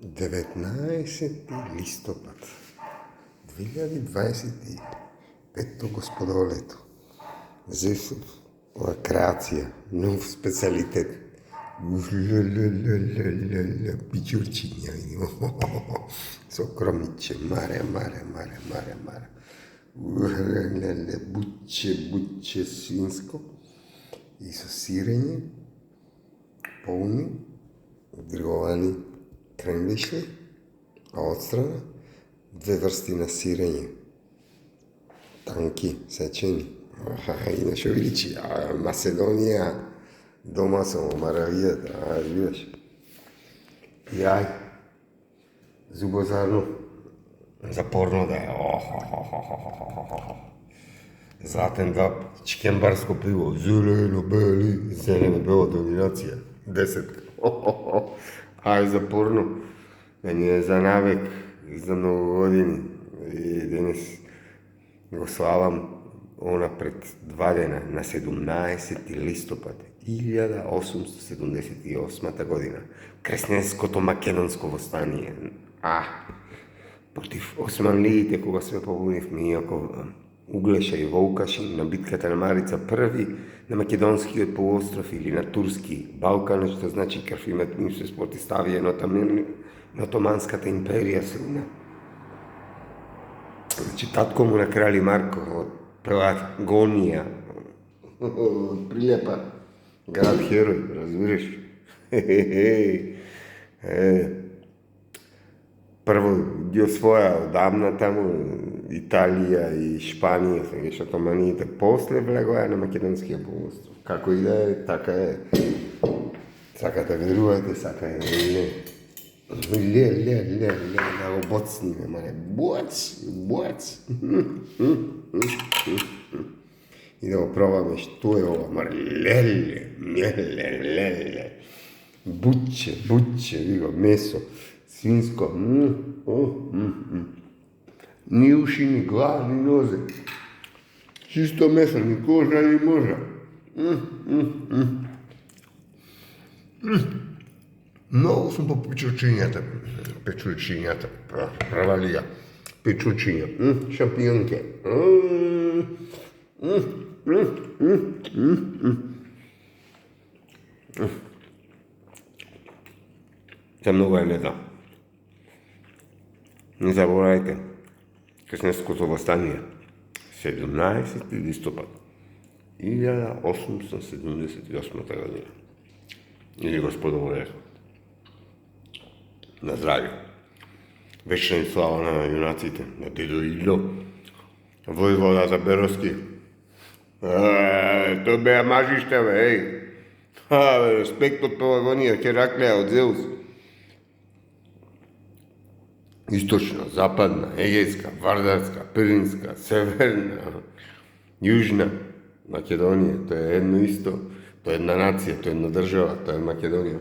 19 листопад 2025 господово лето. Зесов, ова креација, нов специалитет. Пичурчиња, со кромиче, маре. Буче свинско и со сирење, полни, дрговани кренвишли, а отстрана две врсти на сирење. Танки, сечени. Иначе величи, Маседонија, дома сум, маравијата, разбираш. Јај, зубозарно, за порно да е. Златен дап, чикенбарско пиво, зелено, бели, зелено, бела доминација, 10. Ај за порно, не е за навек, за многу години. И денес го славам она пред 2 дена, на 17 листопад 1878 година. Кресненското македонско востание. Против османлиите, кога се побунивме, иако Углеша и Волкашин на битката на Марица први на македонскиот полуостров или на турски Балкан, што значи крв и мет се спротиставија на Отоманската империја средна. Значи татко му на крали Марко од Пелагонија, од Прилепа, град Херој, разбираш? Прво ги освоја одамна таму Италија и Шпанија, сега Отоманиите, после влегоа на македонскиот полуостров. Како и да е, така е. Сакате верувате, сака е не. Ле, да го боцниме, мане, боц. И да го пробаме што е ова, мare, леле. Буче, виго, месо, свинско, ни уши, ни глава, ни нозе. Чисто месо, ни кожа, ни можа. Многу сум по печурчињата, правалија, печурчиња, шампионке. За многу е лето. Не заборајте, Кресненското востание, 17 листопад 1878 година. Или господово лето. На здравје. Вечна им слава на јунаците, на дедо Ило, војвода Заберовски. Тоа беа мажишта, бе, респект од Пелагонија, Хераклеја, од Зеус. Источна, западна, Егејска, Вардарска, Пиринска, Северна, Јужна Македонија, тоа е едно исто, тоа е една нација, тоа е една држава, тоа е Македонија.